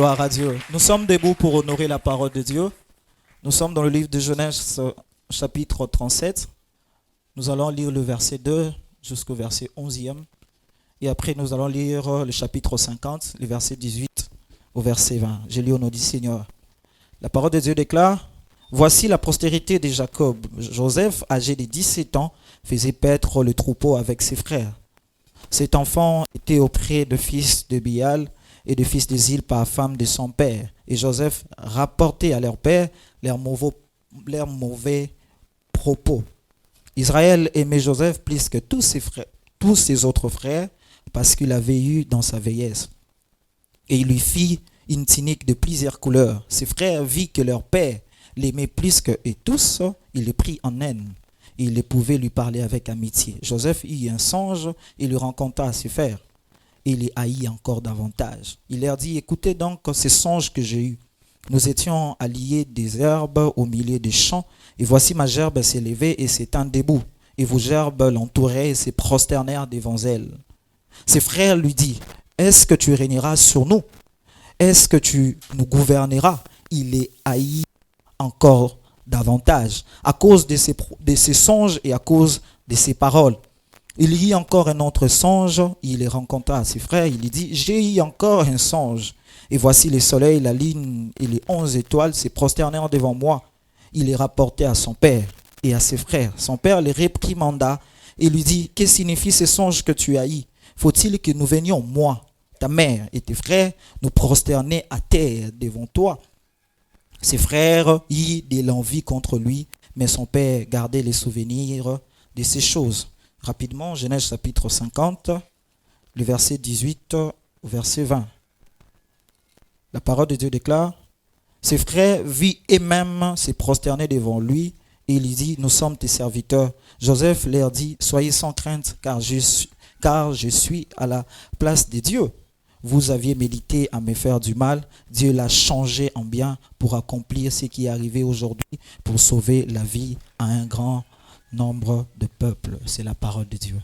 Gloire à Dieu. Nous sommes debout pour honorer la parole de Dieu. Nous sommes dans le livre de Genèse, chapitre 37. Nous allons lire le verset 2 jusqu'au verset 11e. Et après, nous allons lire le chapitre 50, le verset 18 au verset 20. Je lis au nom du Seigneur. La parole de Dieu déclare: Voici la postérité de Jacob. Joseph, âgé de 17 ans, faisait paître le troupeau avec ses frères. Cet enfant était auprès de fils de Bial et de fils de Zilpa, femme de son père. Et Joseph rapportait à leur père leurs mauvais propos. Israël aimait Joseph plus que tous ses autres frères, parce qu'il avait eu dans sa vieillesse. Et il lui fit une tunique de plusieurs couleurs. Ses frères virent que leur père l'aimait plus qu'eux, et tous, il les prit en haine. Et il ne pouvait lui parler avec amitié. Joseph eut un songe et lui rencontra à ses frères. Et il les haït encore davantage. Il leur dit: Écoutez donc ces songes que j'ai eus. Nous étions alliés des herbes au milieu des champs, et voici ma gerbe s'est levée et s'étend debout. Et vos gerbes l'entouraient et se prosternèrent devant elle. Ses frères lui disent: Est-ce que tu régneras sur nous? Est-ce que tu nous gouverneras? Il les haït encore davantage à cause de ses songes et à cause de ses paroles. Il y eut encore un autre songe, il les rencontra à ses frères, il lui dit: J'ai eu encore un songe, et voici le soleil, la lune et les 11 étoiles se prosternèrent devant moi. Il les rapportait à son père et à ses frères. Son père les réprimanda et lui dit: Que signifie ce songe que tu as eu? Faut-il que nous venions, moi, ta mère et tes frères, nous prosterner à terre devant toi? Ses frères eurent de l'envie contre lui, mais son père gardait les souvenirs de ces choses. Rapidement, Genèse chapitre 50, le verset 18 au verset 20. La parole de Dieu déclare: Ses frères virent eux-mêmes se prosterner devant lui, et il dit: Nous sommes tes serviteurs. Joseph leur dit: Soyez sans crainte, car je suis à la place de Dieu. Vous aviez médité à me faire du mal, Dieu l'a changé en bien pour accomplir ce qui est arrivé aujourd'hui, pour sauver la vie à un grand nombre de peuples. C'est la parole de Dieu.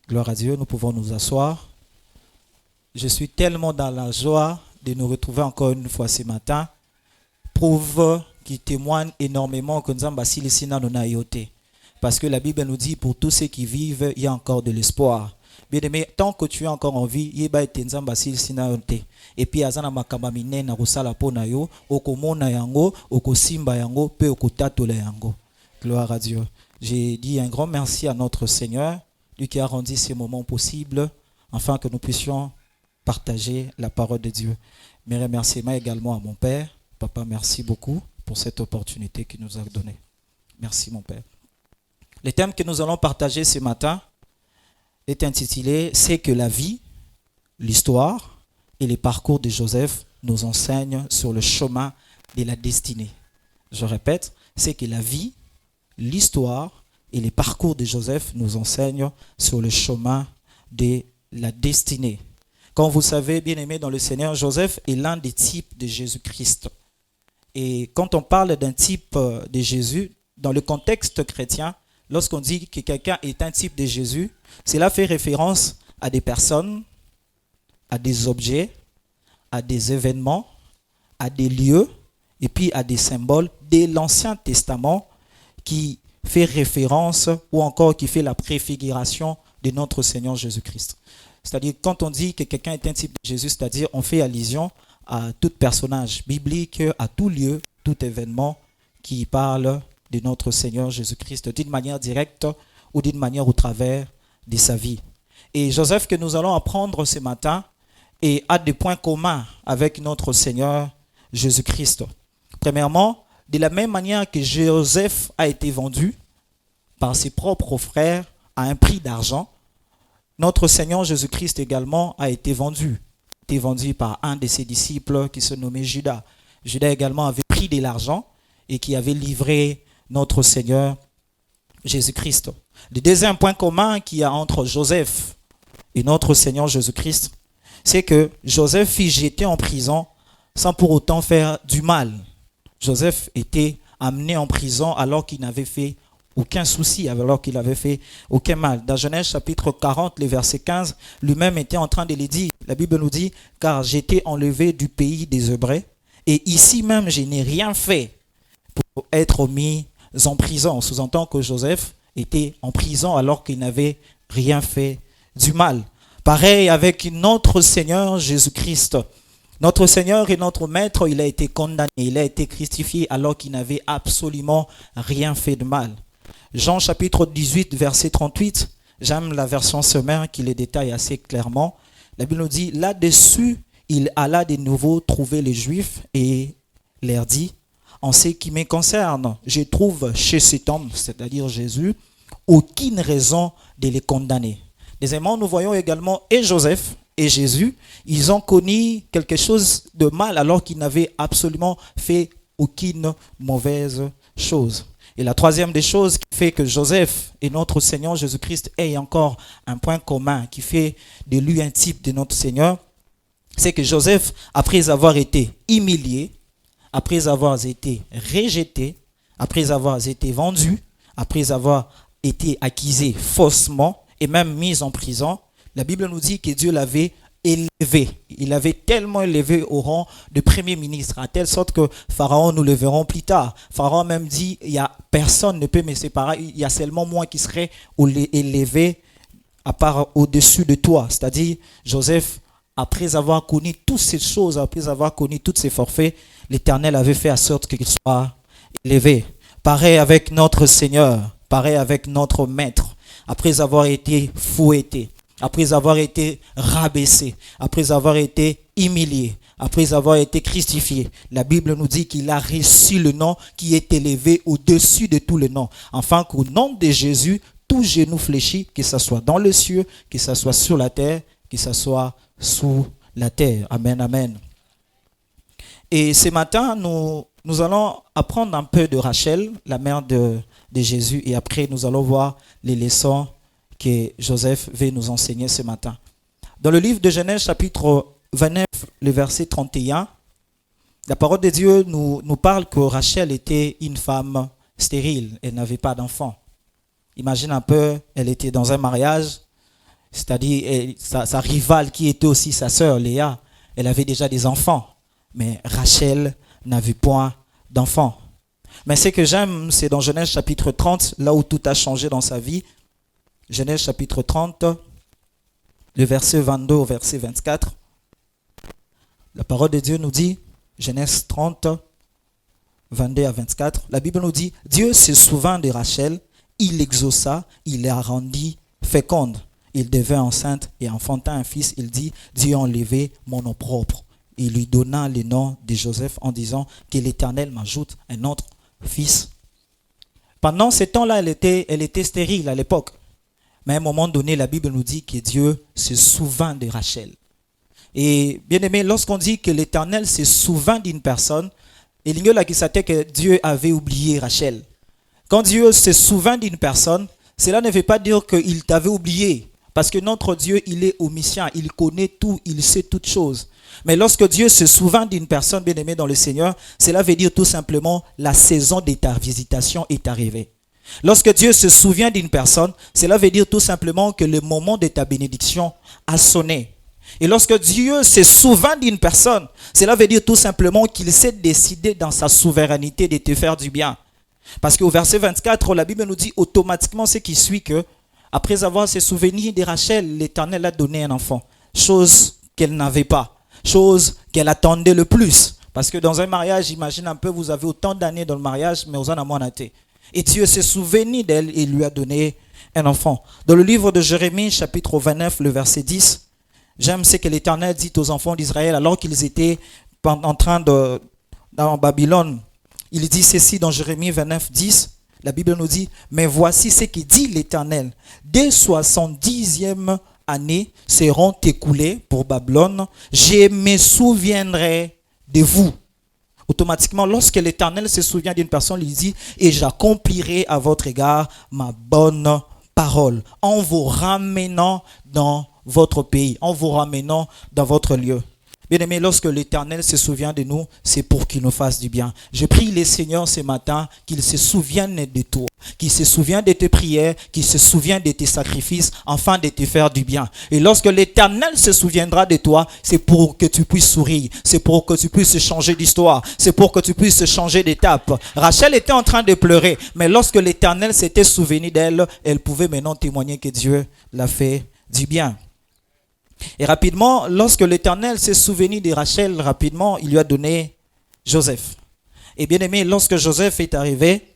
Gloire à Dieu, nous pouvons nous asseoir. Je suis tellement dans la joie de nous retrouver encore une fois ce matin. Prouve qui témoigne énormément que nous avons bâti le Sina nous yoté. Parce que la Bible nous dit: pour tous ceux qui vivent, il y a encore de l'espoir. Bien aimé, tant que tu es encore en vie, il y a des gens qui sont et puis azana makamba minene kusala pona yo okomona yango okosimba yango pe okotatola yango. Gloire à Dieu. J'ai dit un grand merci à notre Seigneur, lui qui a rendu ces moments possibles, afin que nous puissions partager la parole de Dieu. Mes remerciements également à mon Père. Papa, merci beaucoup pour cette opportunité qu'il nous a donnée. Merci mon Père. Le thème que nous allons partager ce matin est intitulé: C'est que la vie, l'histoire et les parcours de Joseph nous enseignent sur le chemin de la destinée. Je répète, c'est que la vie, l'histoire et les parcours de Joseph nous enseignent sur le chemin de la destinée. Comme vous savez, bien-aimés dans le Seigneur, Joseph est l'un des types de Jésus-Christ. Et quand on parle d'un type de Jésus, dans le contexte chrétien, lorsqu'on dit que quelqu'un est un type de Jésus, cela fait référence à des personnes, à des objets, à des événements, à des lieux et puis à des symboles de l'Ancien Testament qui fait référence ou encore qui fait la préfiguration de notre Seigneur Jésus-Christ. C'est-à-dire, quand on dit que quelqu'un est un type de Jésus, c'est-à-dire on fait allusion à tout personnage biblique, à tout lieu, tout événement qui parle de notre Seigneur Jésus-Christ d'une manière directe ou d'une manière au travers de sa vie. Et Joseph que nous allons apprendre ce matin a des points communs avec notre Seigneur Jésus-Christ. Premièrement, de la même manière que Joseph a été vendu par ses propres frères à un prix d'argent, notre Seigneur Jésus-Christ également a été vendu par un de ses disciples qui se nommait Judas. Judas également avait pris de l'argent et qui avait livré notre Seigneur Jésus-Christ. Le deuxième point commun qu'il y a entre Joseph et notre Seigneur Jésus-Christ, c'est que Joseph fut jeté en prison sans pour autant faire du mal. Joseph était amené en prison alors qu'il n'avait fait aucun souci alors qu'il avait fait aucun mal. Dans Genèse chapitre 40, le verset 15, lui-même était en train de le dire. La Bible nous dit, car j'étais enlevé du pays des Hébreux et ici même je n'ai rien fait pour être mis en prison. On sous-entend que Joseph était en prison alors qu'il n'avait rien fait du mal. Pareil avec notre Seigneur Jésus-Christ. Notre Seigneur et notre Maître, il a été condamné, il a été crucifié alors qu'il n'avait absolument rien fait de mal. Jean chapitre 18, verset 38, j'aime la version sommaire qui les détaille assez clairement. La Bible nous dit, là-dessus, il alla de nouveau trouver les Juifs et leur dit, en ce qui me concerne, je trouve chez cet homme, c'est-à-dire Jésus, aucune raison de les condamner. Deuxièmement, nous voyons également et Joseph et Jésus, ils ont connu quelque chose de mal alors qu'ils n'avaient absolument fait aucune mauvaise chose. Et la troisième des choses qui fait que Joseph et notre Seigneur Jésus-Christ aient encore un point commun, qui fait de lui un type de notre Seigneur, c'est que Joseph, après avoir été humilié, après avoir été rejeté, après avoir été vendu, après avoir été accusé faussement et même mis en prison, la Bible nous dit que Dieu l'avait élevé. Il l'avait tellement élevé au rang de premier ministre, à telle sorte que Pharaon, nous le verrons plus tard. Pharaon même dit, il y a personne ne peut me séparer, il y a seulement moi qui serai élevé à part au-dessus de toi. C'est-à-dire, Joseph, après avoir connu toutes ces choses, après avoir connu tous ces forfaits, l'Éternel avait fait en sorte qu'il soit élevé. Pareil avec notre Seigneur, pareil avec notre Maître. Après avoir été fouetté, après avoir été rabaissé, après avoir été humilié, après avoir été crucifié, la Bible nous dit qu'il a reçu le nom qui est élevé au-dessus de tous les noms. Afin qu'au nom de Jésus, tout genou fléchit, que ce soit dans les cieux, que ce soit sur la terre, que ce soit sous la terre. Amen, amen. Et ce matin, nous allons apprendre un peu de Rachel, la mère de Jésus, et après nous allons voir les leçons que Joseph veut nous enseigner ce matin. Dans le livre de Genèse chapitre 29, le verset 31, la parole de Dieu nous parle que Rachel était une femme stérile, elle n'avait pas d'enfant. Imagine un peu, elle était dans un mariage, c'est-à-dire sa rivale qui était aussi sa sœur Léa, elle avait déjà des enfants, mais Rachel n'avait point d'enfants. Mais ce que j'aime, c'est dans Genèse chapitre 30, là où tout a changé dans sa vie. Genèse chapitre 30, le verset 22 au verset 24. La parole de Dieu nous dit, Genèse 30, 22 à 24, la Bible nous dit, Dieu se souvint de Rachel, il l'exauça, il la rendit féconde. Il devint enceinte et enfanta un fils. Il dit, Dieu a enlevé mon opprobre. Il lui donna le nom de Joseph en disant que l'Éternel m'ajoute un autre fils. Pendant ce temps-là, elle était stérile à l'époque. Mais à un moment donné, la Bible nous dit que Dieu se souvint de Rachel. Et bien aimé, lorsqu'on dit que l'Éternel se souvint d'une personne, il y a qui savait que Dieu avait oublié Rachel. Quand Dieu se souvint d'une personne, cela ne veut pas dire qu'il t'avait oublié. Parce que notre Dieu, il est omniscient, il connaît tout, il sait toutes choses. Mais lorsque Dieu se souvint d'une personne bien aimée dans le Seigneur, cela veut dire tout simplement la saison de ta visitation est arrivée. Lorsque Dieu se souvient d'une personne, cela veut dire tout simplement que le moment de ta bénédiction a sonné. Et lorsque Dieu se souvient d'une personne, cela veut dire tout simplement qu'il s'est décidé dans sa souveraineté de te faire du bien. Parce qu'au verset 24, la Bible nous dit automatiquement ce qui suit que, après avoir se souvenu de Rachel, l'Éternel a donné un enfant. Chose qu'elle n'avait pas. Chose qu'elle attendait le plus. Parce que dans un mariage, imagine un peu, vous avez autant d'années dans le mariage, mais vous en avez moins été. Et Dieu s'est souvenu d'elle et lui a donné un enfant. Dans le livre de Jérémie, chapitre 29, le verset 10, j'aime ce que l'Éternel dit aux enfants d'Israël alors qu'ils étaient en train dans Babylone. Il dit ceci dans Jérémie 29, 10. La Bible nous dit, mais voici ce que dit l'Éternel. Dès 70e année seront écoulées pour Babylone. Je me souviendrai de vous. Automatiquement, lorsque l'Éternel se souvient d'une personne, il dit, et j'accomplirai à votre égard ma bonne parole, en vous ramenant dans votre pays, en vous ramenant dans votre lieu. Bien-aimés, lorsque l'Éternel se souvient de nous, c'est pour qu'il nous fasse du bien. Je prie les Seigneurs ce matin qu'ils se souviennent de toi, qu'ils se souviennent de tes prières, qu'ils se souviennent de tes sacrifices, afin de te faire du bien. Et lorsque l'Éternel se souviendra de toi, c'est pour que tu puisses sourire, c'est pour que tu puisses changer d'histoire, c'est pour que tu puisses changer d'étape. Rachel était en train de pleurer, mais lorsque l'Éternel s'était souvenu d'elle, elle pouvait maintenant témoigner que Dieu l'a fait du bien. Et rapidement, lorsque l'Éternel s'est souvenu de Rachel, rapidement, il lui a donné Joseph. Et bien aimé, lorsque Joseph est arrivé,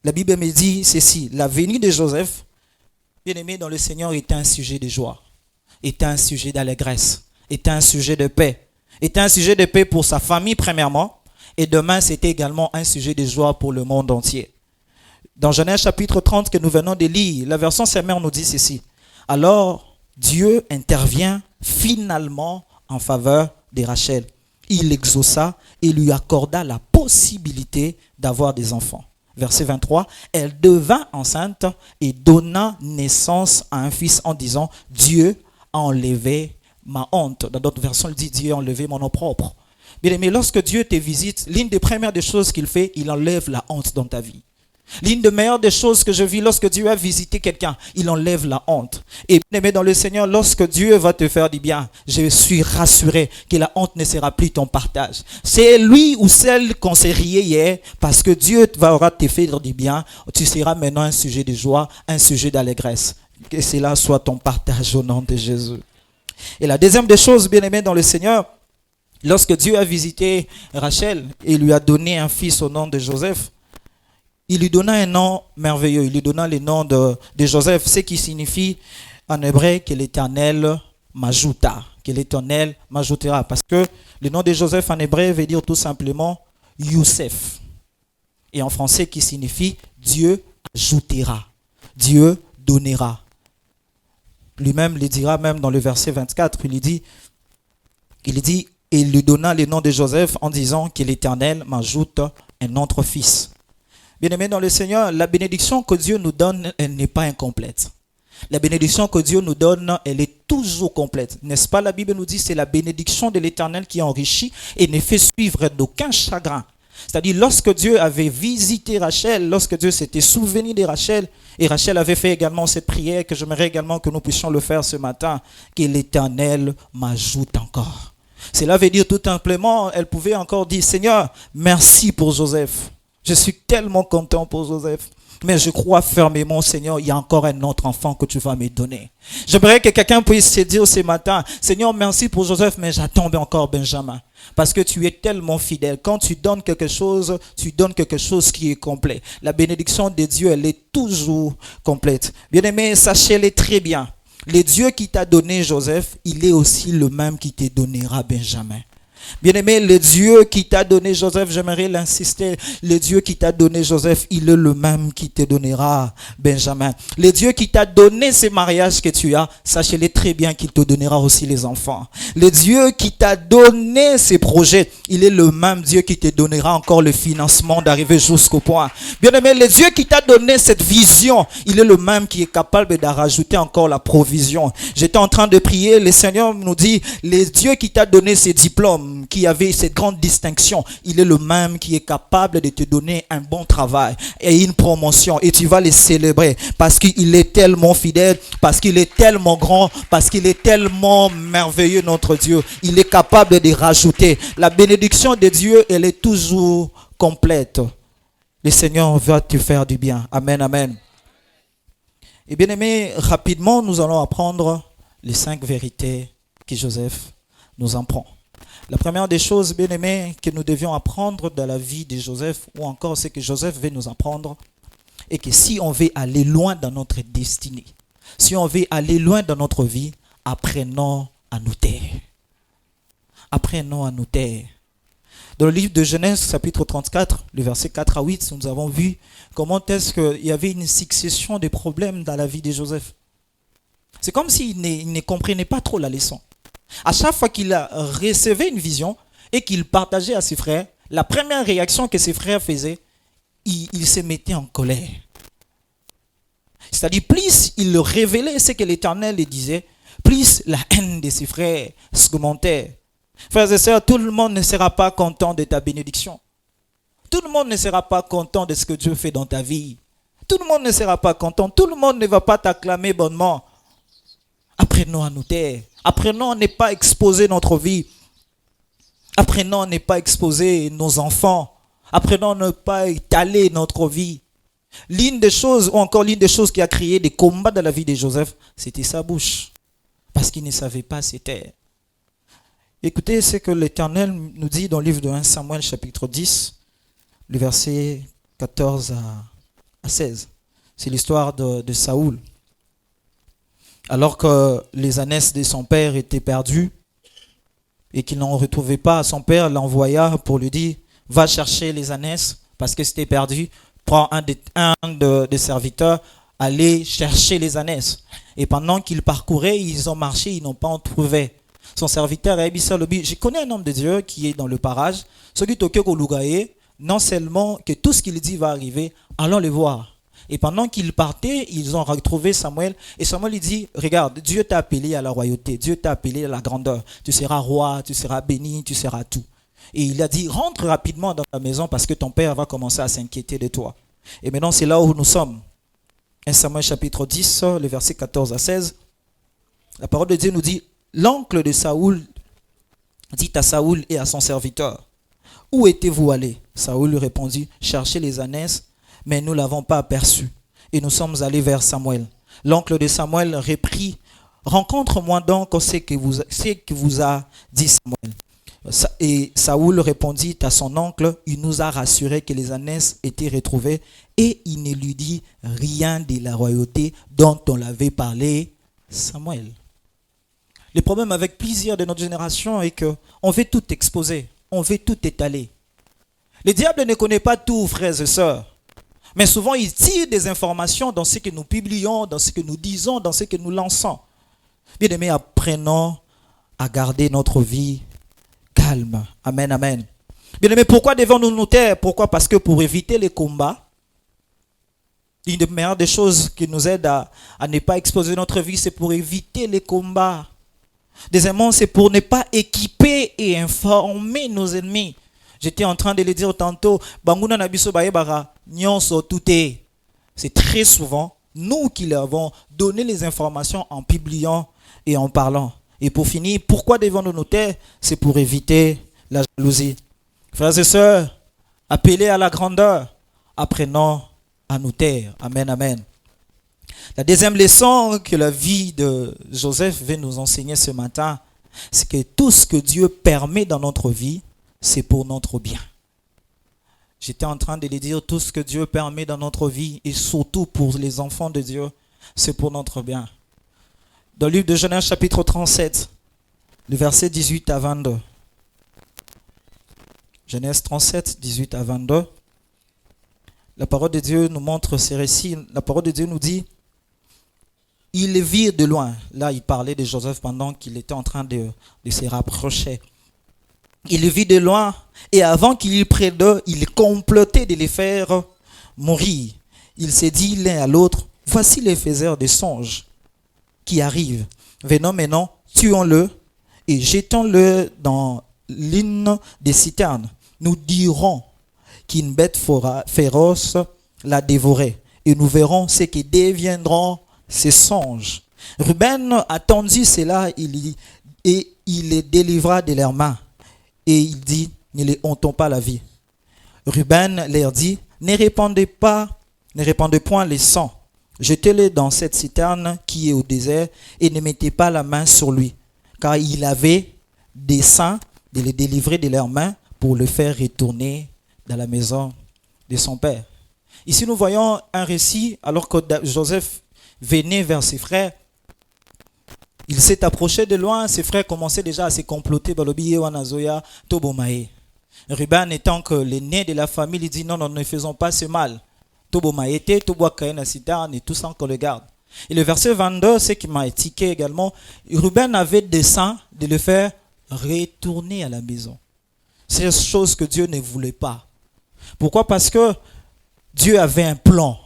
la Bible me dit ceci, la venue de Joseph, bien aimé dans le Seigneur, était un sujet de joie, était un sujet d'allégresse, était un sujet de paix, était un sujet de paix pour sa famille premièrement, et demain c'était également un sujet de joie pour le monde entier. Dans Genèse chapitre 30 que nous venons de lire, la version Semeur nous dit ceci, alors Dieu intervient finalement en faveur de Rachel. Il l'exauça et lui accorda la possibilité d'avoir des enfants. Verset 23, elle devint enceinte et donna naissance à un fils en disant, Dieu a enlevé ma honte. Dans d'autres versions, il dit, Dieu a enlevé mon nom propre. Bien aimé, lorsque Dieu te visite, l'une des premières des choses qu'il fait, il enlève la honte dans ta vie. L'une des meilleures des choses que je vis lorsque Dieu a visité quelqu'un, il enlève la honte. Et bien aimé dans le Seigneur, lorsque Dieu va te faire du bien, je suis rassuré que la honte ne sera plus ton partage. C'est lui ou celle qu'on s'est rié hier, parce que Dieu va te faire du bien, tu seras maintenant un sujet de joie, un sujet d'allégresse. Que cela soit ton partage au nom de Jésus. Et la deuxième des choses, bien aimé dans le Seigneur, lorsque Dieu a visité Rachel et lui a donné un fils au nom de Joseph, il lui donna un nom merveilleux, il lui donna le nom de Joseph, ce qui signifie en hébreu que l'Éternel m'ajouta, que l'Éternel m'ajoutera. Parce que le nom de Joseph en hébreu veut dire tout simplement Youssef. Et en français qui signifie Dieu ajoutera, Dieu donnera. Lui-même le dira même dans le verset 24, il dit, et il lui donna le nom de Joseph en disant que l'Éternel m'ajoute un autre fils. Bien-aimés dans le Seigneur, la bénédiction que Dieu nous donne, elle n'est pas incomplète. La bénédiction que Dieu nous donne, elle est toujours complète. N'est-ce pas, la Bible nous dit, c'est la bénédiction de l'Éternel qui enrichit et ne fait suivre d'aucun chagrin. C'est-à-dire, lorsque Dieu avait visité Rachel, lorsque Dieu s'était souvenu de Rachel, et Rachel avait fait également cette prière, que j'aimerais également que nous puissions le faire ce matin, que l'Éternel m'ajoute encore. Cela veut dire tout simplement, elle pouvait encore dire, Seigneur, merci pour Joseph. Je suis tellement content pour Joseph. Mais je crois fermement, Seigneur, il y a encore un autre enfant que tu vas me donner. J'aimerais que quelqu'un puisse se dire ce matin, Seigneur, merci pour Joseph, mais j'attends encore Benjamin. Parce que tu es tellement fidèle. Quand tu donnes quelque chose qui est complet. La bénédiction de Dieu, elle est toujours complète. Bien-aimé, sachez-le très bien. Le Dieu qui t'a donné Joseph, il est aussi le même qui te donnera Benjamin. Bien-aimé, le Dieu qui t'a donné Joseph, j'aimerais l'insister, le Dieu qui t'a donné Joseph, il est le même qui te donnera Benjamin. Le Dieu qui t'a donné ces mariages que tu as, sachez-le très bien qu'il te donnera aussi les enfants. Le Dieu qui t'a donné ces projets, il est le même Dieu qui te donnera encore le financement d'arriver jusqu'au point. Bien-aimé, le Dieu qui t'a donné cette vision, il est le même qui est capable de rajouter encore la provision. J'étais en train de prier, le Seigneur nous dit, le Dieu qui t'a donné ces diplômes, qui avait cette grande distinction, il est le même qui est capable de te donner un bon travail et une promotion, et tu vas les célébrer parce qu'il est tellement fidèle, parce qu'il est tellement grand, parce qu'il est tellement merveilleux, notre Dieu. Il est capable de rajouter. La bénédiction de Dieu, elle est toujours complète. Le Seigneur va te faire du bien. Amen, amen. Et bien aimé, rapidement, nous allons apprendre les 5 vérités que Joseph nous apprend. La première des choses, bien aimés, que nous devions apprendre dans la vie de Joseph, ou encore ce que Joseph veut nous apprendre, est que si on veut aller loin dans notre destinée, si on veut aller loin dans notre vie, apprenons à nous taire. Apprenons à nous taire. Dans le livre de Genèse, chapitre 34, le verset 4 à 8, nous avons vu comment est-ce qu'il y avait une succession de problèmes dans la vie de Joseph. C'est comme s'il ne comprenait pas trop la leçon. À chaque fois qu'il recevait une vision et qu'il partageait à ses frères, la première réaction que ses frères faisaient, il se mettait en colère. C'est-à-dire, plus il révélait ce que l'Éternel lui disait, plus la haine de ses frères s'augmentait. Frères et sœurs, tout le monde ne sera pas content de ta bénédiction. Tout le monde ne sera pas content de ce que Dieu fait dans ta vie. Tout le monde ne sera pas content. Tout le monde ne va pas t'acclamer bonnement. Apprenons à nous taire. Apprenons à ne pas exposer notre vie. Apprenons à ne pas exposer nos enfants. Apprenons à ne pas étaler notre vie. L'une des choses qui a créé des combats dans la vie de Joseph, c'était sa bouche. Parce qu'il ne savait pas se taire. Écoutez ce que l'Éternel nous dit dans le livre de 1 Samuel chapitre 10, le verset 14 à 16. C'est l'histoire de Saoul. Alors que les ânesses de son père étaient perdues et qu'il n'en retrouvait pas, son père l'envoya pour lui dire, va chercher les ânesses parce que c'était perdu. Prends un des serviteurs, allez chercher les ânesses. Et pendant qu'ils parcouraient, ils ont marché, ils n'ont pas en trouvé. Son serviteur a dit, je connais un homme de Dieu qui est dans le parage, celui qui est non seulement que tout ce qu'il dit va arriver, allons le voir. Et pendant qu'ils partaient, ils ont retrouvé Samuel. Et Samuel lui dit, regarde, Dieu t'a appelé à la royauté, Dieu t'a appelé à la grandeur. Tu seras roi, tu seras béni, tu seras tout. Et il a dit, rentre rapidement dans ta maison parce que ton père va commencer à s'inquiéter de toi. Et maintenant, c'est là où nous sommes. 1 Samuel chapitre 10, le verset 14 à 16. La parole de Dieu nous dit, l'oncle de Saoul dit à Saoul et à son serviteur, où étiez-vous allés? Saoul lui répondit, chercher les ânesses, mais nous ne l'avons pas aperçu. Et nous sommes allés vers Samuel. L'oncle de Samuel reprit, rencontre-moi donc ce que vous a dit Samuel. Et Saoul répondit à son oncle, il nous a rassuré que les ânesses étaient retrouvées et il ne lui dit rien de la royauté dont on l'avait parlé Samuel. Le problème avec plusieurs de notre génération est qu'on veut tout exposer, on veut tout étaler. Le diable ne connaît pas tout, frères et sœurs. Mais souvent, il tire des informations dans ce que nous publions, dans ce que nous disons, dans ce que nous lançons. Bien-aimés, apprenons à garder notre vie calme. Amen, amen. Bien-aimés, pourquoi devons-nous nous taire? Pourquoi? Parce que pour éviter les combats, une des meilleures des choses qui nous aide à ne pas exposer notre vie, c'est pour éviter les combats. Deuxièmement, c'est pour ne pas équiper et informer nos ennemis. J'étais en train de le dire tantôt, c'est très souvent nous qui leur avons donné les informations en publiant et en parlant. Et pour finir, pourquoi devons-nous nous taire? C'est pour éviter la jalousie. Frères et sœurs, appelez à la grandeur, apprenons à nous taire. Amen, amen. La deuxième leçon que la vie de Joseph veut nous enseigner ce matin, c'est que tout ce que Dieu permet dans notre vie, c'est pour notre bien. J'étais en train de le dire, tout ce que Dieu permet dans notre vie, et surtout pour les enfants de Dieu, c'est pour notre bien. Dans le livre de Genèse chapitre 37, le verset 18 à 22. Genèse 37, 18 à 22. La parole de Dieu nous montre ces récits. La parole de Dieu nous dit, ils les virent de loin. Là, il parlait de Joseph pendant qu'il était en train de se rapprocher. Il les vit de loin et avant qu'il y près d'eux, il complotait de les faire mourir. Il s'est dit l'un à l'autre, voici les faiseurs de songes qui arrivent. Venons maintenant, tuons-le et jetons-le dans l'une des citernes. Nous dirons qu'une bête féroce l'a dévoré et nous verrons ce qui deviendront ces songes. Ruben attendit cela et il les délivra de leurs mains. Et il dit, ne les hontons pas la vie. Ruben leur dit, ne répandez point les sangs. Jetez-les dans cette citerne qui est au désert et ne mettez pas la main sur lui. Car il avait dessein de les délivrer de leurs mains pour le faire retourner dans la maison de son père. Ici, nous voyons un récit alors que Joseph venait vers ses frères. Il s'est approché de loin, ses frères commençaient déjà à se comploter. Ruben étant que l'aîné de la famille, il dit non, ne faisons pas ce mal. Et tout ça qu'on le garde. Et le verset 22, ce qui m'a étiqué également, Ruben avait dessein de le faire retourner à la maison. C'est une chose que Dieu ne voulait pas. Pourquoi? Parce que Dieu avait un plan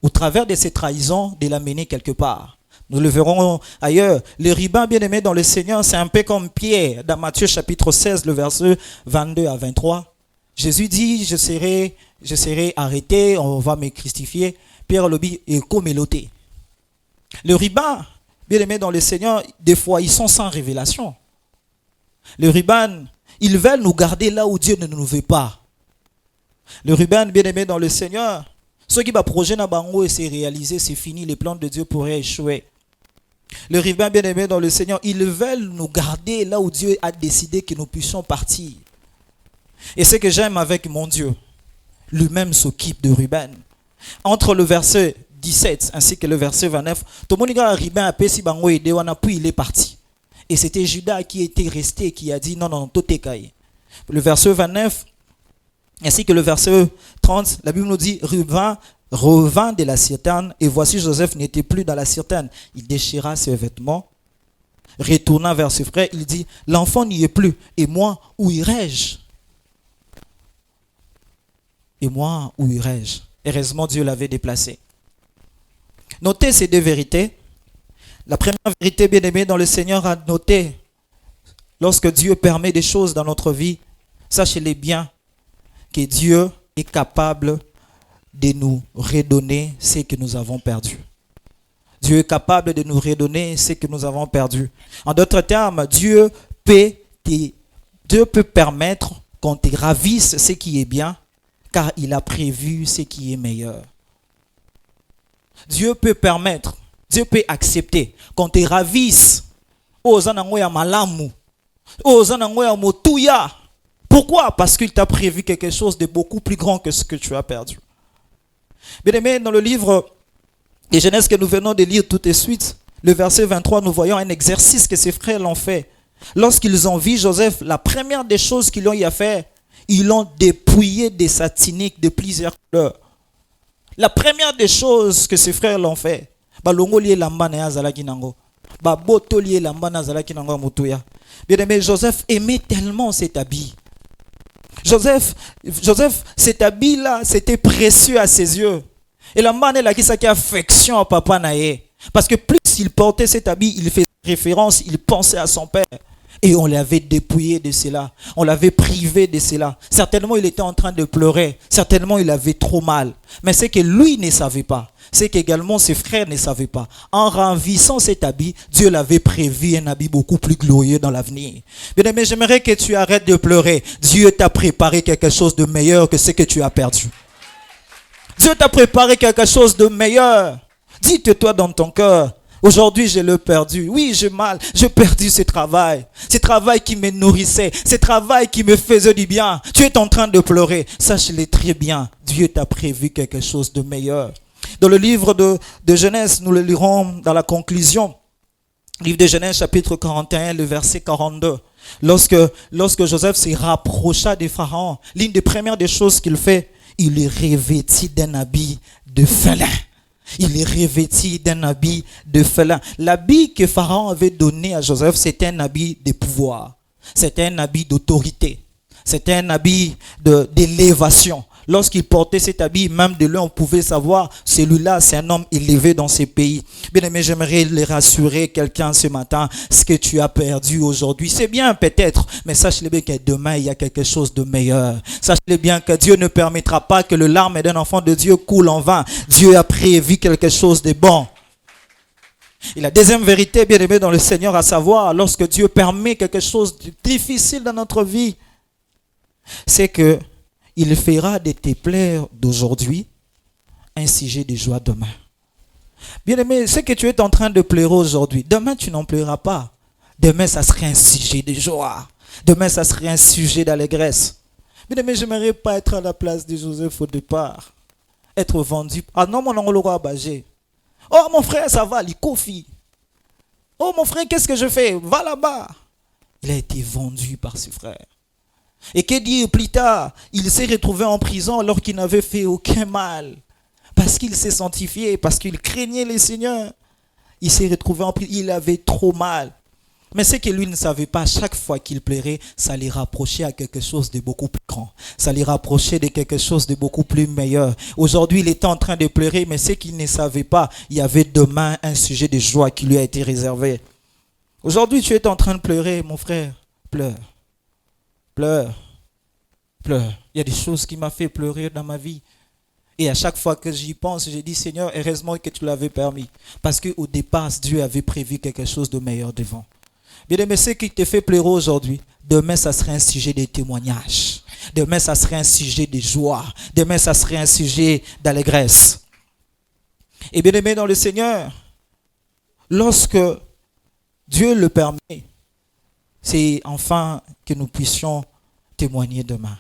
au travers de ces trahisons de l'amener quelque part. Nous le verrons ailleurs. Le ruban, bien aimé dans le Seigneur, c'est un peu comme Pierre dans Matthieu chapitre 16, le verset 22 à 23. Jésus dit, je serai arrêté, on va me crucifier. Pierre le dit, et comme éloté. Le ruban, bien aimé dans le Seigneur, des fois, ils sont sans révélation. Le ruban, ils veulent nous garder là où Dieu ne nous veut pas. Le ruban, bien aimé dans le Seigneur, ceux qui va projet dans bango et c'est réalisé, c'est fini, les plans de Dieu pourraient échouer. Le ruban, bien aimé dans le Seigneur, ils veulent nous garder là où Dieu a décidé que nous puissions partir. Et ce que j'aime avec mon Dieu, lui-même s'occupe de ruban. Entre le verset 17 ainsi que le verset 29, tout le monde a ruban à Pessi bango et puis il est parti. Et c'était Judas qui était resté et qui a dit non, tout est caillé. Le verset 29 ainsi que le verset 30, la Bible nous dit Ruben revint de la Cyrène et voici Joseph n'était plus dans la Cyrène. Il déchira ses vêtements, retourna vers ses frères, il dit l'enfant n'y est plus et moi où irai-je? Et moi où irai-je? Heureusement Dieu l'avait déplacé. Notez ces deux vérités. La première vérité, bien aimée dans le Seigneur, à noter, lorsque Dieu permet des choses dans notre vie, sachez-les bien que Dieu est capable de nous redonner ce que nous avons perdu. Dieu est capable de nous redonner ce que nous avons perdu. En d'autres termes, Dieu peut permettre qu'on te ravisse ce qui est bien, car il a prévu ce qui est meilleur. Dieu peut permettre, Dieu peut accepter qu'on te ravisse. Pourquoi? Parce qu'il t'a prévu quelque chose de beaucoup plus grand que ce que tu as perdu. Bien aimé, dans le livre de Genèse que nous venons de lire tout de suite, le verset 23, nous voyons un exercice que ses frères l'ont fait. Lorsqu'ils ont vu Joseph, la première des choses qu'ils ont eu à faire, ils l'ont dépouillé de sa tunique de plusieurs couleurs. La première des choses que ses frères l'ont fait, bien aimé, Joseph aimait tellement cet habit. Joseph, cet habit-là, c'était précieux à ses yeux. Et la manne là qui s'est affection à papa naé. Parce que plus il portait cet habit, il faisait référence, il pensait à son père. Et on l'avait dépouillé de cela. On l'avait privé de cela. Certainement, il était en train de pleurer. Certainement, il avait trop mal. Mais c'est que lui ne savait pas. C'est qu'également ses frères ne savaient pas. En ravissant cet habit, Dieu l'avait prévu un habit beaucoup plus glorieux dans l'avenir. Bien aimé, j'aimerais que tu arrêtes de pleurer. Dieu t'a préparé quelque chose de meilleur que ce que tu as perdu. Dieu t'a préparé quelque chose de meilleur. Dites-toi dans ton cœur. Aujourd'hui, je l'ai perdu. Oui, j'ai mal. J'ai perdu ce travail. Ce travail qui me nourrissait. Ce travail qui me faisait du bien. Tu es en train de pleurer. Sache-le très bien. Dieu t'a prévu quelque chose de meilleur. Dans le livre de Genèse, nous le lirons dans la conclusion. Livre de Genèse, chapitre 41, le verset 42. Lorsque Joseph se rapprocha de Pharaon, l'une des premières des choses qu'il fait, il est revêti d'un habit de félin. Il est revêti d'un habit de félin. L'habit que Pharaon avait donné à Joseph, c'était un habit de pouvoir. C'était un habit d'autorité. C'était un habit d'élévation. Lorsqu'il portait cet habit, même de lui, on pouvait savoir, celui-là, c'est un homme élevé dans ces pays. Bien aimé, j'aimerais les rassurer quelqu'un ce matin. Ce que tu as perdu aujourd'hui, c'est bien peut-être, mais sache-le bien que demain, il y a quelque chose de meilleur. Sache-le bien que Dieu ne permettra pas que le larme d'un enfant de Dieu coule en vain. Dieu a prévu quelque chose de bon. Et la deuxième vérité, bien aimé dans le Seigneur, à savoir, lorsque Dieu permet quelque chose de difficile dans notre vie, c'est que il fera de tes pleurs d'aujourd'hui un sujet de joie demain. Bien aimé, ce que tu es en train de pleurer aujourd'hui, demain tu n'en pleureras pas. Demain ça serait un sujet de joie. Demain ça serait un sujet d'allégresse. Bien aimé, je n'aimerais pas être à la place de Joseph au départ. Être vendu. Ah non, mon oncle roi Bagé. Oh mon frère, ça va, l'ikofi. Oh mon frère, qu'est-ce que je fais? Va là-bas. Il a été vendu par ses frères. Et que dire plus tard, il s'est retrouvé en prison alors qu'il n'avait fait aucun mal. Parce qu'il s'est sanctifié, parce qu'il craignait le Seigneur. Il s'est retrouvé en prison, il avait trop mal. Mais ce que lui ne savait pas, chaque fois qu'il pleurait, ça les rapprochait à quelque chose de beaucoup plus grand. Ça les rapprochait de quelque chose de beaucoup plus meilleur. Aujourd'hui, il était en train de pleurer, mais ce qu'il ne savait pas, il y avait demain un sujet de joie qui lui a été réservé. Aujourd'hui, tu es en train de pleurer, mon frère. Pleure. Pleure. Pleure. Il y a des choses qui m'ont fait pleurer dans ma vie. Et à chaque fois que j'y pense, je dis, Seigneur, heureusement que tu l'avais permis. Parce qu'au départ, Dieu avait prévu quelque chose de meilleur devant. Bien-aimé, ce qui te fait pleurer aujourd'hui, demain, ça serait un sujet de témoignage. Demain, ça serait un sujet de joie. Demain, ça serait un sujet d'allégresse. Et bien-aimé dans le Seigneur, lorsque Dieu le permet, c'est enfin que nous puissions témoigner demain.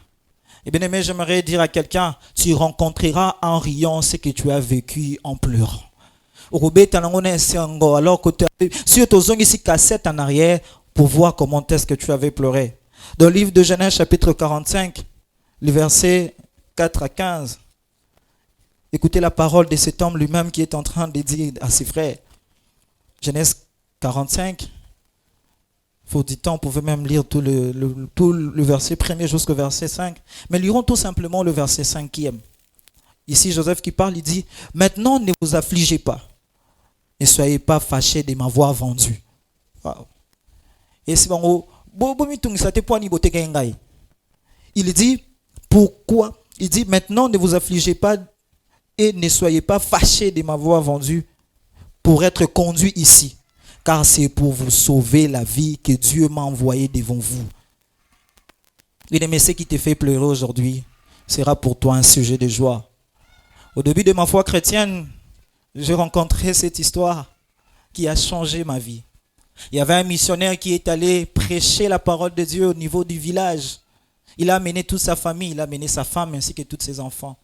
Et bien-aimé, j'aimerais dire à quelqu'un, tu rencontreras en riant ce que tu as vécu en pleurant. Alors que si tu as ici cassette en arrière pour voir comment est-ce que tu avais pleuré. Dans le livre de Genèse chapitre 45, le verset 4 à 15, écoutez la parole de cet homme lui-même qui est en train de dire à ses frères. Genèse 45, faut du temps, on pouvait même lire tout le verset premier jusqu'au verset 5. Mais lirons tout simplement le verset 5e. Ici, Joseph qui parle, il dit, « Maintenant, ne vous affligez pas. Ne soyez pas fâchés de m'avoir vendu. Wow. » Et c'est bon, il dit, pourquoi? Il dit, maintenant, ne vous affligez pas et ne soyez pas fâchés de m'avoir vendu pour être conduit ici. Car c'est pour vous sauver la vie que Dieu m'a envoyé devant vous. Bien-aimé, ce qui te fait pleurer aujourd'hui sera pour toi un sujet de joie. Au début de ma foi chrétienne, j'ai rencontré cette histoire qui a changé ma vie. Il y avait un missionnaire qui est allé prêcher la parole de Dieu au niveau du village. Il a amené toute sa famille, il a amené sa femme ainsi que tous ses enfants.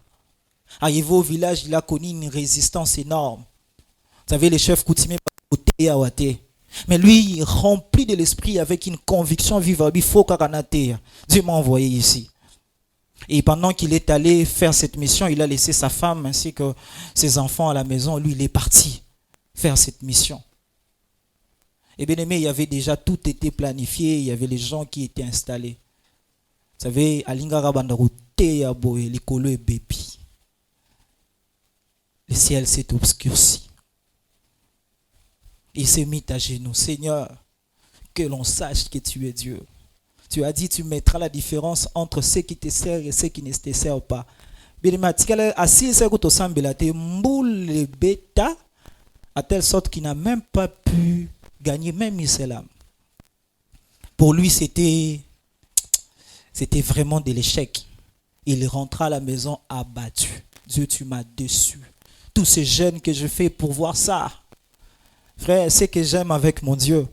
Arrivé au village, il a connu une résistance énorme. Vous savez, les chefs coutumiers, mais lui, rempli de l'esprit avec une conviction vivable, il faut qu'Aranate, Dieu m'a envoyé ici. Et pendant qu'il est allé faire cette mission, il a laissé sa femme ainsi que ses enfants à la maison. Lui, il est parti faire cette mission. Et bien aimé, il y avait déjà tout été planifié, il y avait les gens qui étaient installés. Vous savez, Alingara Bandaroute, Yaboé, Likolo et Bépi. Le ciel s'est obscurci. Il s'est mis à genoux. Seigneur, que l'on sache que tu es Dieu. Tu as dit, tu mettras la différence entre ceux qui te servent et ceux qui ne te servent pas. À telle sorte qu'il n'a même pas pu gagner même une seule âme. Pour lui, c'était vraiment de l'échec. Il rentra à la maison abattu. Dieu, tu m'as déçu. Tous ces jeûnes que je fais pour voir ça. Frère, c'est que j'aime avec mon Dieu.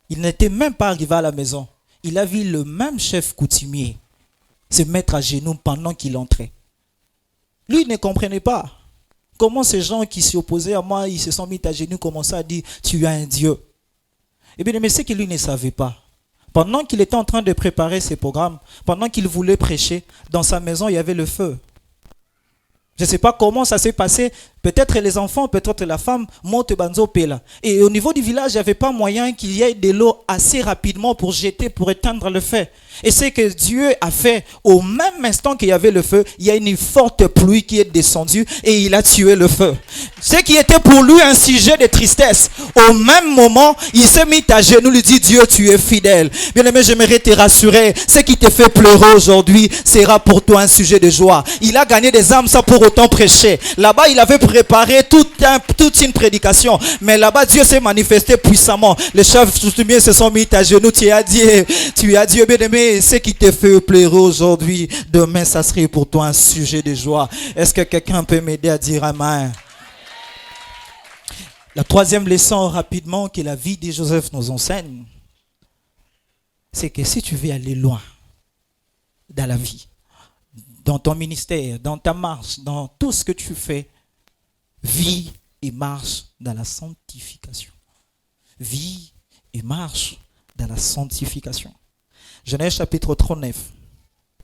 Il n'était même pas arrivé à la maison. Il a vu le même chef coutumier se mettre à genoux pendant qu'il entrait. Lui, il ne comprenait pas. Comment ces gens qui s'opposaient à moi, ils se sont mis à genoux, commençaient à dire, tu es un Dieu. Eh bien, mais c'est que lui ne savait pas. Pendant qu'il était en train de préparer ses programmes, pendant qu'il voulait prêcher, dans sa maison, il y avait le feu. Je ne sais pas comment ça s'est passé. Peut-être les enfants, peut-être la femme montent banzo pela. Et au niveau du village, il n'y avait pas moyen qu'il y ait de l'eau assez rapidement pour jeter, pour éteindre le feu. Et c'est que Dieu a fait, au même instant qu'il y avait le feu, il y a une forte pluie qui est descendue et il a tué le feu. Ce qui était pour lui un sujet de tristesse. Au même moment, il s'est mis à genoux, lui dit, Dieu, tu es fidèle. Bien aimé, j'aimerais te rassurer. Ce qui te fait pleurer aujourd'hui sera pour toi un sujet de joie. Il a gagné des âmes sans pour autant prêcher. Là-bas, il avait préparé toute une prédication. Mais là-bas, Dieu s'est manifesté puissamment. Les chefs coutumiers se sont mis à genoux. Tu as dit, bien aimé, ce qui te fait pleurer aujourd'hui, demain, ça serait pour toi un sujet de joie. Est-ce que quelqu'un peut m'aider à dire amen? La troisième leçon rapidement que la vie de Joseph nous enseigne, c'est que si tu veux aller loin dans la vie, dans ton ministère, dans ta marche, dans tout ce que tu fais, vis et marche dans la sanctification. Vis et marche dans la sanctification. Genèse chapitre 39,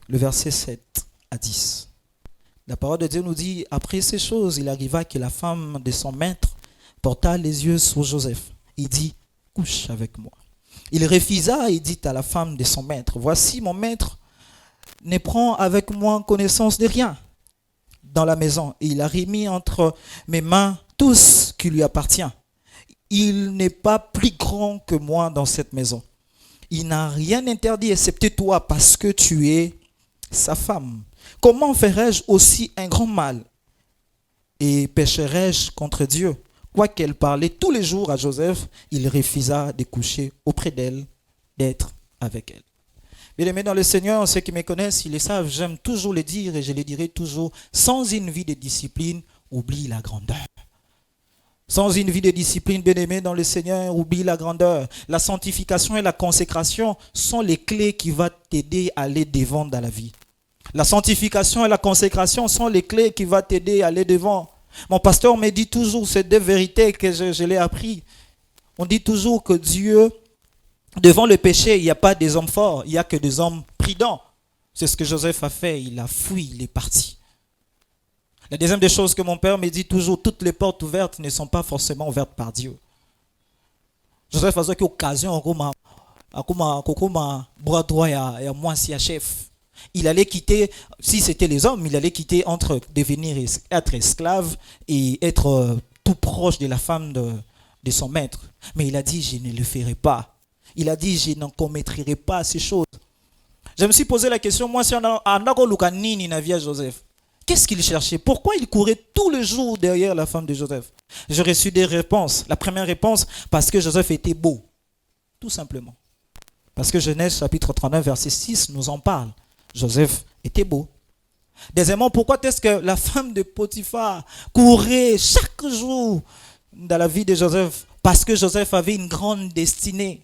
le verset 7 à 10. La parole de Dieu nous dit, après ces choses, il arriva que la femme de son maître porta les yeux sur Joseph. Il dit, couche avec moi. Il refusa et dit à la femme de son maître, voici mon maître ne prend avec moi connaissance de rien dans la maison. Et il a remis entre mes mains tout ce qui lui appartient. Il n'est pas plus grand que moi dans cette maison. Il n'a rien interdit excepté toi parce que tu es sa femme. Comment ferais-je aussi un grand mal et pécherais-je contre Dieu? Quoiqu'elle parlait tous les jours à Joseph, il refusa de coucher auprès d'elle, d'être avec elle. Bien-aimés dans le Seigneur, ceux qui me connaissent, ils le savent, j'aime toujours le dire et je le dirai toujours, sans une vie de discipline, oublie la grandeur. Sans une vie de discipline, bien-aimé dans le Seigneur, oublie la grandeur. La sanctification et la consécration sont les clés qui vont t'aider à aller devant dans la vie. La sanctification et la consécration sont les clés qui vont t'aider à aller devant. Mon pasteur me dit toujours ces deux vérités que je l'ai appris. On dit toujours que Dieu, devant le péché, il n'y a pas des hommes forts, il n'y a que des hommes prudents. C'est ce que Joseph a fait, il a fui, il est parti. La deuxième des choses que mon père me dit toujours, toutes les portes ouvertes ne sont pas forcément ouvertes par Dieu. Joseph a eu occasion, bras droit et moi si chef. Il allait quitter, si c'était les hommes, il allait quitter entre devenir être esclave et être tout proche de la femme de son maître. Mais il a dit, je ne le ferai pas. Il a dit, je n'en commettrai pas ces choses. Je me suis posé la question, moi, si on a nini navia Joseph, qu'est-ce qu'il cherchait? Pourquoi il courait tous les jours derrière la femme de Joseph? J'ai reçu des réponses. La première réponse, parce que Joseph était beau. Tout simplement. Parce que Genèse chapitre 39, verset 6 nous en parle. Joseph était beau. Deuxièmement, pourquoi est-ce que la femme de Potiphar courait chaque jour dans la vie de Joseph? Parce que Joseph avait une grande destinée.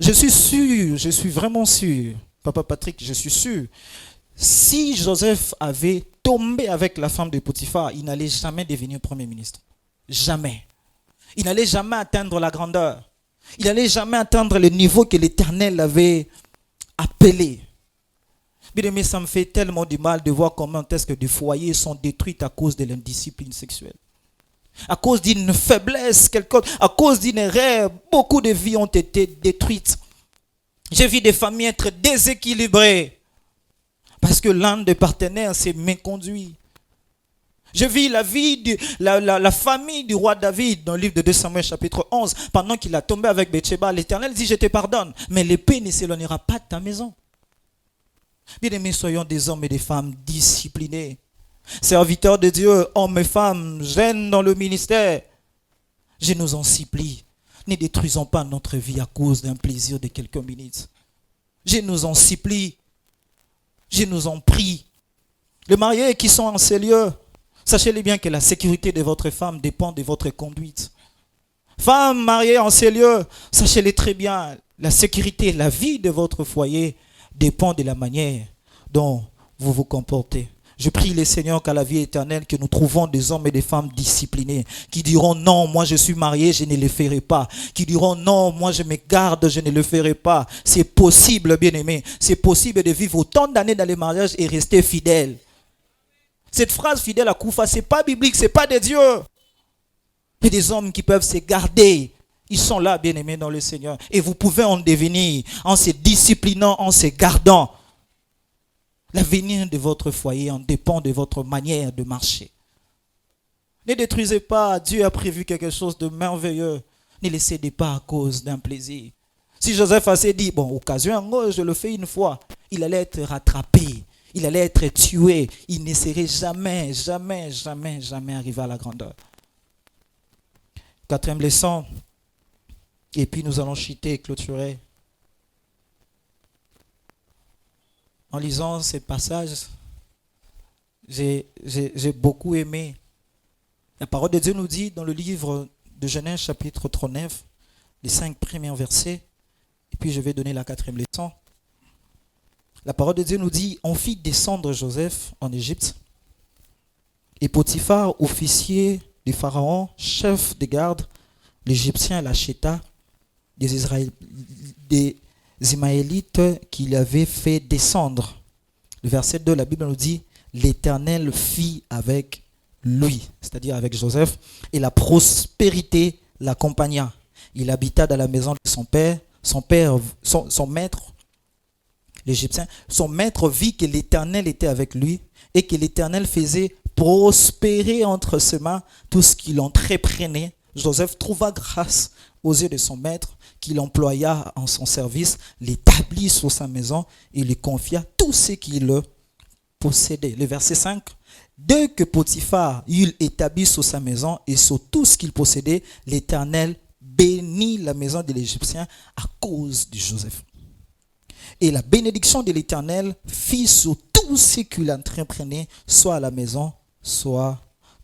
Je suis sûr, je suis vraiment sûr, Papa Patrick, je suis sûr, si Joseph avait tombé avec la femme de Potiphar, il n'allait jamais devenir Premier ministre. Jamais. Il n'allait jamais atteindre la grandeur. Il n'allait jamais atteindre le niveau que l'Éternel avait appelé. Mais ça me fait tellement du mal de voir comment est-ce que des foyers sont détruits à cause de l'indiscipline sexuelle. À cause d'une faiblesse, à cause d'une erreur, beaucoup de vies ont été détruites. J'ai vu des familles être déséquilibrées parce que l'un des partenaires s'est méconduit. Je vis la vie de la famille du roi David dans le livre de 2 Samuel chapitre 11. Pendant qu'il a tombé avec Bathsheba, l'Éternel dit, je te pardonne, mais l'épée ne s'éloignera pas de ta maison. Bien aimés, soyons des hommes et des femmes disciplinés. Serviteurs de Dieu, hommes et femmes, jeunes dans le ministère, je nous en supplie, ne détruisons pas notre vie à cause d'un plaisir de quelques minutes. Je nous en supplie, je nous en prie. Les mariés qui sont en ces lieux, sachez-le bien que la sécurité de votre femme dépend de votre conduite. Femmes mariées en ces lieux, sachez-le très bien, la sécurité, la vie de votre foyer dépend de la manière dont vous vous comportez. Je prie le Seigneur qu'à la vie éternelle, que nous trouvons des hommes et des femmes disciplinés, qui diront non, moi je suis marié, je ne le ferai pas. Qui diront non, moi je me garde, je ne le ferai pas. C'est possible, bien-aimé. C'est possible de vivre autant d'années dans les mariages et rester fidèle. Cette phrase fidèle à Koufa, ce n'est pas biblique, ce n'est pas de Dieu. Il y a des hommes qui peuvent se garder. Ils sont là, bien-aimés dans le Seigneur. Et vous pouvez en devenir en se disciplinant, en se gardant. L'avenir de votre foyer en dépend de votre manière de marcher. Ne détruisez pas, Dieu a prévu quelque chose de merveilleux. Ne le cédez pas à cause d'un plaisir. Si Joseph a dit, bon, occasion, je le fais une fois, il allait être rattrapé, il allait être tué, il ne serait jamais, jamais, jamais, jamais arrivé à la grandeur. Quatrième leçon, et puis nous allons chuter et clôturer. En lisant ces passages, j'ai beaucoup aimé. La parole de Dieu nous dit dans le livre de Genèse chapitre 39, les 5 premiers versets, et puis je vais donner la quatrième leçon. La parole de Dieu nous dit, on fit descendre Joseph en Égypte, et Potiphar, officier du Pharaon, chef de garde, l'Égyptien l'acheta des Ismaélites qu'il avait fait descendre. Le verset 2, la Bible nous dit, l'Éternel fit avec lui, c'est-à-dire avec Joseph, et la prospérité l'accompagna. Il habita dans la maison de son père, son maître, l'Égyptien. Son maître vit que l'Éternel était avec lui et que l'Éternel faisait prospérer entre ses mains tout ce qu'il entreprenait. Joseph trouva grâce aux yeux de son maître, qu'il employa en son service, l'établit sur sa maison et lui confia tout ce qu'il possédait. Le verset 5. Dès que Potiphar eut établi sur sa maison et sur tout ce qu'il possédait, l'Éternel bénit la maison de l'Égyptien à cause de Joseph. Et la bénédiction de l'Éternel fit sur tout ce qu'il entreprenait, soit à la maison, soit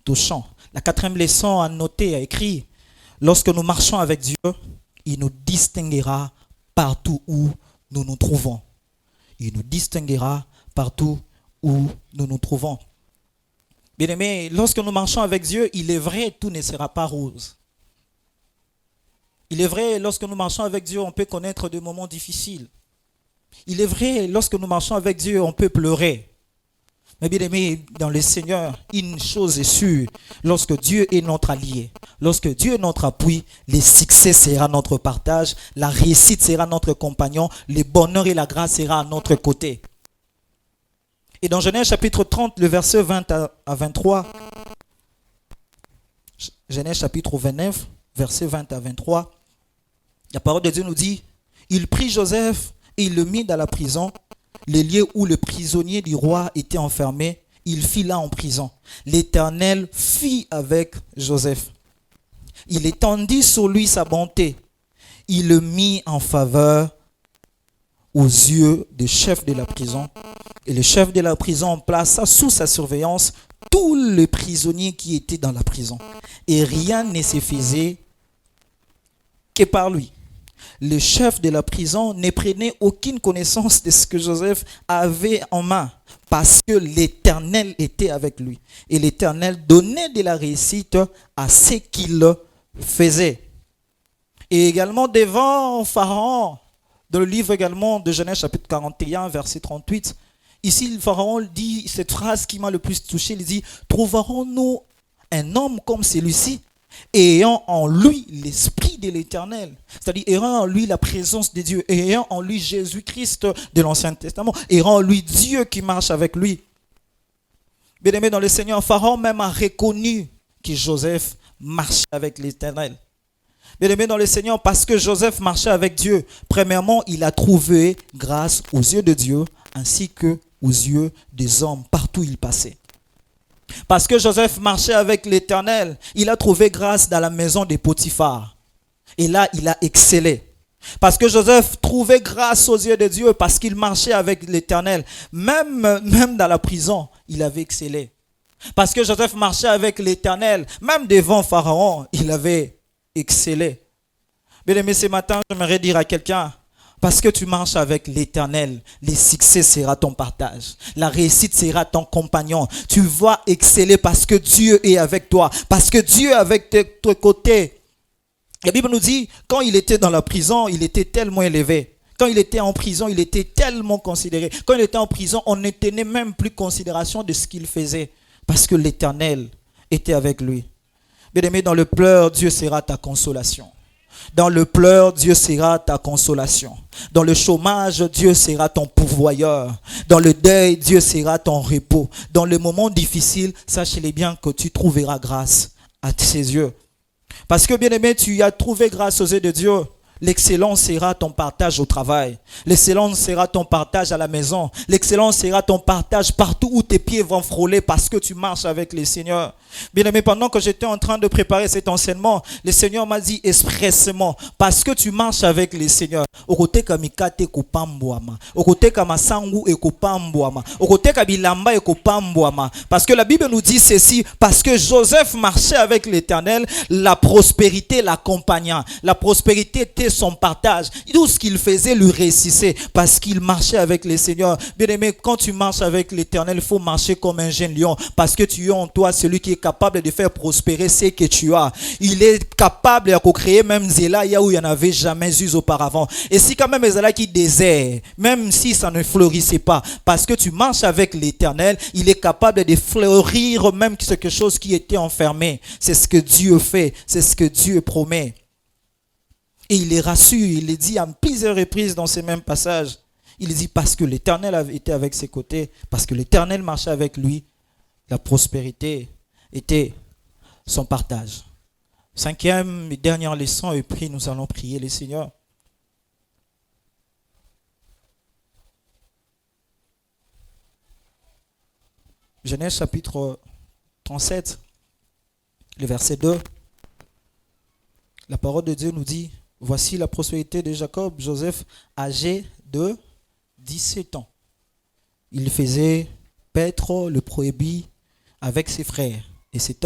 au champ. La quatrième leçon à noter, à écrire, lorsque nous marchons avec Dieu, il nous distinguera partout où nous nous trouvons. Il nous distinguera partout où nous nous trouvons. Bien-aimés, lorsque nous marchons avec Dieu, il est vrai, tout ne sera pas rose. Il est vrai, lorsque nous marchons avec Dieu, on peut connaître des moments difficiles. Il est vrai, lorsque nous marchons avec Dieu, on peut pleurer. Mais bien aimé, dans le Seigneur, une chose est sûre, lorsque Dieu est notre allié, lorsque Dieu est notre appui, le succès sera notre partage, la réussite sera notre compagnon, le bonheur et la grâce sera à notre côté. Et dans Genèse chapitre 30, le verset 20 à 23, Genèse chapitre 29, verset 20 à 23, la parole de Dieu nous dit, il prit Joseph et il le mit dans la prison, le lieu où le prisonnier du roi était enfermé, il fit là en prison. L'Éternel fit avec Joseph. Il étendit sur lui sa bonté. Il le mit en faveur aux yeux du chef de la prison. Et le chef de la prison plaça sous sa surveillance tous les prisonniers qui étaient dans la prison. Et rien ne se faisait que par lui. Le chef de la prison ne prenait aucune connaissance de ce que Joseph avait en main parce que l'Éternel était avec lui. Et l'Éternel donnait de la réussite à ce qu'il faisait. Et également devant Pharaon, dans le livre également de Genèse chapitre 41, verset 38, ici le Pharaon dit cette phrase qui m'a le plus touché, il dit « Trouverons-nous un homme comme celui-ci ?» ayant en lui l'esprit de l'Éternel, c'est-à-dire ayant en lui la présence de Dieu, ayant en lui Jésus-Christ de l'Ancien Testament, ayant en lui Dieu qui marche avec lui. Bien-aimé dans le Seigneur, Pharaon même a reconnu que Joseph marchait avec l'Éternel. Bien-aimé dans le Seigneur, parce que Joseph marchait avec Dieu, premièrement, il a trouvé grâce aux yeux de Dieu ainsi que aux yeux des hommes partout où il passait. Parce que Joseph marchait avec l'Éternel, il a trouvé grâce dans la maison de Potiphar. Et là, il a excellé. Parce que Joseph trouvait grâce aux yeux de Dieu parce qu'il marchait avec l'Éternel. Même dans la prison, il avait excellé. Parce que Joseph marchait avec l'Éternel, même devant Pharaon, il avait excellé. Bien aimé, ce matin, j'aimerais dire à quelqu'un, parce que tu marches avec l'Éternel, le succès sera ton partage. La réussite sera ton compagnon. Tu vas exceller parce que Dieu est avec toi. Parce que Dieu est avec tes côtés. La Bible nous dit, quand il était dans la prison, il était tellement élevé. Quand il était en prison, il était tellement considéré. Quand il était en prison, on ne tenait même plus considération de ce qu'il faisait. Parce que l'Éternel était avec lui. Bien-aimé, dans le pleur, Dieu sera ta consolation. Dans le pleur, Dieu sera ta consolation. Dans le chômage, Dieu sera ton pourvoyeur. Dans le deuil, Dieu sera ton repos. Dans le moment difficile, sache-le bien que tu trouveras grâce à ses yeux. Parce que bien aimé, tu as trouvé grâce aux yeux de Dieu. L'excellence sera ton partage au travail. L'excellence sera ton partage à la maison. L'excellence sera ton partage partout où tes pieds vont frôler parce que tu marches avec le Seigneur. Bien aimé, pendant que j'étais en train de préparer cet enseignement, le Seigneur m'a dit expressément, parce que tu marches avec le Seigneur. Parce que la Bible nous dit ceci, parce que Joseph marchait avec l'Éternel, la prospérité l'accompagna. La prospérité était son partage. Tout ce qu'il faisait lui réussissait parce qu'il marchait avec le Seigneur. Bien aimé, quand tu marches avec l'Éternel, il faut marcher comme un jeune lion parce que tu es en toi celui qui est capable de faire prospérer ce que tu as. Il est capable de créer même Zéla où il n'y en avait jamais eu auparavant. Et si quand même Zéla qui désert, même si ça ne fleurissait pas, parce que tu marches avec l'Éternel, il est capable de fleurir même quelque chose qui était enfermé. C'est ce que Dieu fait, c'est ce que Dieu promet. Et il les rassure, il les dit à plusieurs reprises dans ces mêmes passages. Il dit parce que l'Éternel avait été avec ses côtés, parce que l'Éternel marchait avec lui, la prospérité était son partage. Cinquième et dernière leçon, et puis nous allons prier le Seigneur. Genèse chapitre 37, le verset 2. La parole de Dieu nous dit, voici la prospérité de Jacob, Joseph, âgé de 17 ans. Il faisait paître le brebis avec ses frères. Et cet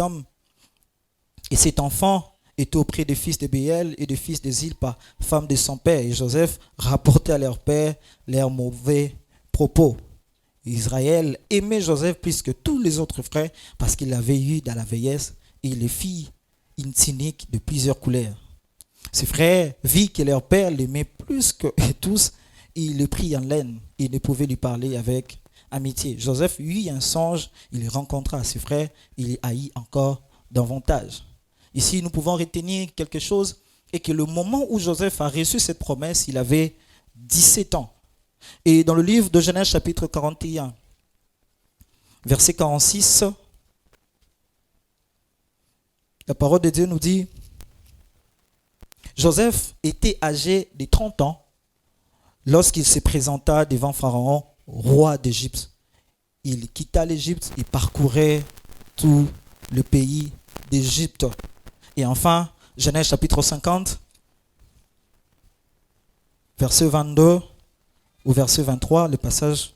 enfant était auprès des fils de Béel et des fils de Zilpa, femme de son père. Et Joseph rapportait à leur père leurs mauvais propos. Israël aimait Joseph plus que tous les autres frères parce qu'il l'avait eu dans la vieillesse et les filles une cynique de plusieurs couleurs. Ses frères virent que leur père l'aimait plus que tous et il le prit en laine et ne pouvait lui parler avec amitié. Joseph eut un songe, il rencontra ses frères, il les haït encore davantage. Ici, nous pouvons retenir quelque chose et que le moment où Joseph a reçu cette promesse, il avait 17 ans. Et dans le livre de Genèse chapitre 41, verset 46, la parole de Dieu nous dit, Joseph était âgé de 30 ans lorsqu'il se présenta devant Pharaon, roi d'Égypte. Il quitta l'Égypte et parcourait tout le pays d'Égypte. Et enfin, Genèse chapitre 50, verset 22 au verset 23, le passage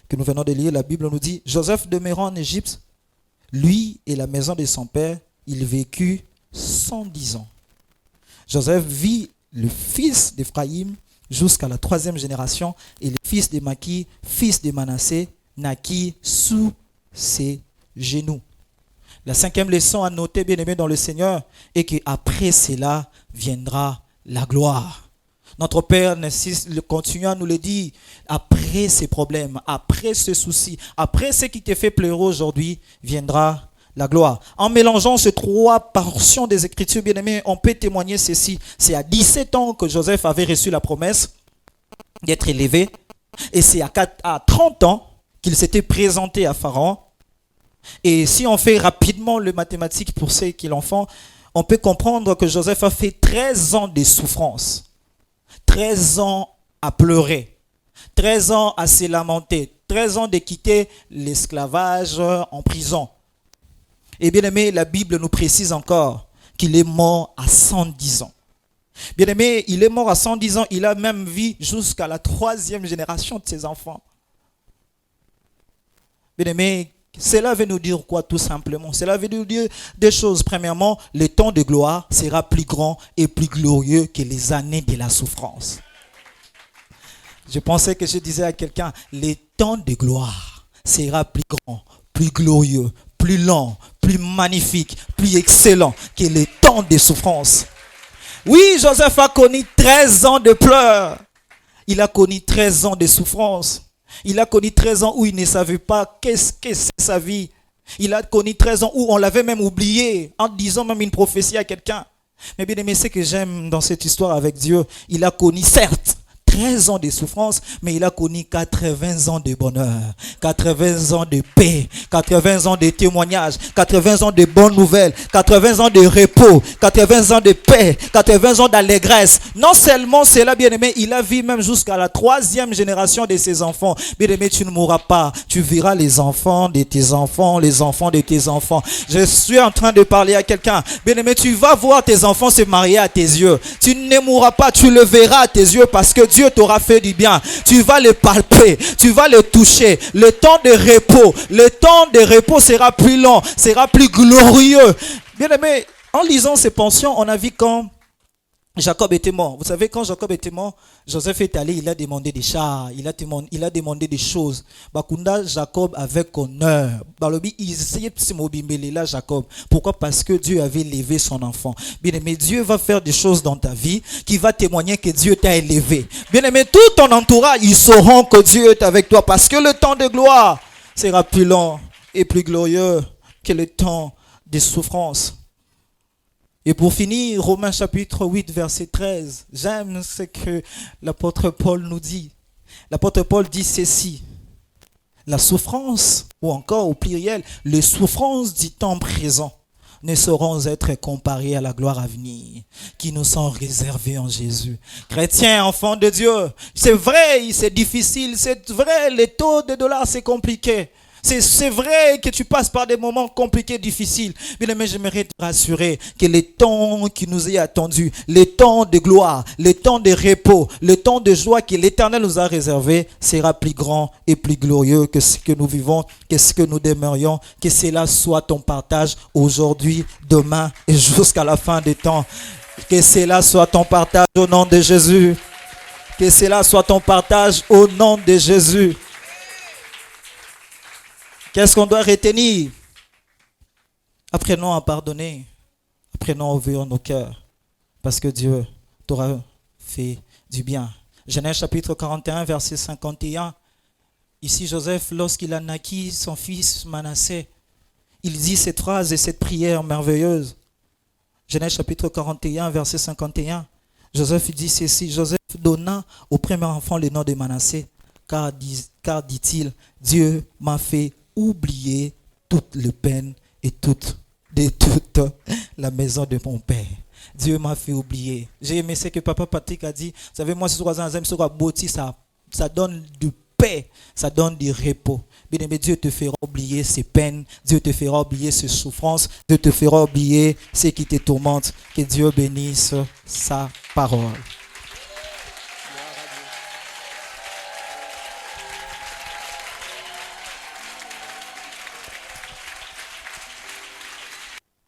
que nous venons de lire, la Bible nous dit, Joseph demeurant en Égypte, lui et la maison de son père, il vécut 110 ans. Joseph vit le fils d'Éphraïm jusqu'à la 3e génération et le fils de Maki, fils de Manassé, naquit sous ses genoux. La 5e leçon à noter, bien-aimé dans le Seigneur, est qu'après cela viendra la gloire. Notre Père continue à nous le dire, après ces problèmes, après ce souci, après ce qui te fait pleurer aujourd'hui, viendra la gloire. En mélangeant ces 3 portions des Écritures, bien-aimés, on peut témoigner ceci. C'est à 17 ans que Joseph avait reçu la promesse d'être élevé. Et c'est à 30 ans qu'il s'était présenté à Pharaon. Et si on fait rapidement le mathématique pour ceux qui l'en font, on peut comprendre que Joseph a fait 13 ans de souffrance. 13 ans à pleurer, 13 ans à se lamenter, 13 ans de quitter l'esclavage en prison. Et bien aimé, la Bible nous précise encore qu'il est mort à 110 ans. Bien aimé, il est mort à 110 ans, il a même vu jusqu'à la 3e génération de ses enfants. Bien aimé, cela veut nous dire quoi tout simplement? Cela veut nous dire des choses. Premièrement, le temps de gloire sera plus grand et plus glorieux que les années de la souffrance. Je pensais que je disais à quelqu'un, le temps de gloire sera plus grand, plus glorieux, plus lent, plus magnifique, plus excellent que le temps de souffrance. Oui, Joseph a connu 13 ans de pleurs. Il a connu 13 ans de souffrance. Il a connu 13 ans où il ne savait pas qu'est-ce que c'est sa vie. Il a connu 13 ans où on l'avait même oublié en disant même une prophétie à quelqu'un. Mais bien aimé, ce que j'aime dans cette histoire avec Dieu, il a connu certes 13 ans de souffrance, mais il a connu 80 ans de bonheur, 80 ans de paix, 80 ans de témoignages, 80 ans de bonnes nouvelles, 80 ans de repos, 80 ans de paix, 80 ans d'allégresse. Non seulement cela, bien-aimé, il a vu même jusqu'à la 3e génération de ses enfants. Bien-aimé, tu ne mourras pas. Tu verras les enfants de tes enfants, les enfants de tes enfants. Je suis en train de parler à quelqu'un. Bien-aimé, tu vas voir tes enfants se marier à tes yeux. Tu ne mourras pas, tu le verras à tes yeux parce que Dieu t'aura fait du bien. Tu vas le palper, tu vas le toucher. Le temps de repos sera plus long, sera plus glorieux. Bien aimé, en lisant ces pensions, on a vu quand Jacob était mort. Vous savez, quand Jacob était mort, Joseph est allé, il a demandé des chars, il a demandé des choses. Bakunda Jacob avec honneur. Balobi, il essayait de se mobiler là, Jacob. Pourquoi? Parce que Dieu avait élevé son enfant. Bien aimé, Dieu va faire des choses dans ta vie qui va témoigner que Dieu t'a élevé. Bien aimé, tout ton entourage, ils sauront que Dieu est avec toi parce que le temps de gloire sera plus long et plus glorieux que le temps de souffrance. Et pour finir, Romains chapitre 8, verset 13, j'aime ce que l'apôtre Paul nous dit. L'apôtre Paul dit ceci: la souffrance, ou encore au pluriel, les souffrances du temps présent ne sauront être comparées à la gloire à venir, qui nous sont réservées en Jésus. Chrétiens, enfants de Dieu, c'est vrai, c'est difficile, c'est vrai, les taux de dollars, c'est compliqué. C'est vrai que tu passes par des moments compliqués, difficiles. Mais j'aimerais te rassurer que les temps qui nous est attendus, les temps de gloire, les temps de repos, le temps de joie que l'Éternel nous a réservé sera plus grand et plus glorieux que ce que nous vivons, que ce que nous demeurions. Que cela soit ton partage aujourd'hui, demain et jusqu'à la fin des temps. Que cela soit ton partage au nom de Jésus. Que cela soit ton partage au nom de Jésus. Qu'est-ce qu'on doit retenir? Apprenons à pardonner. Apprenons à ouvrir nos cœurs. Parce que Dieu t'aura fait du bien. Genèse chapitre 41, verset 51. Ici, Joseph, lorsqu'il a naquit son fils Manassé, il dit cette phrase et cette prière merveilleuse. Genèse chapitre 41, verset 51. Joseph dit ceci: Joseph donna au premier enfant le nom de Manassé, car dit-il, Dieu m'a fait oublier toute les peines et toute la maison de mon père. Dieu m'a fait oublier. J'ai aimé ce que Papa Patrick a dit. Vous savez, moi, ça donne du paix, ça donne du repos. Bien-aimé, Dieu te fera oublier ses peines, Dieu te fera oublier ses souffrances, Dieu te fera oublier ce qui te tourmente. Que Dieu bénisse sa parole.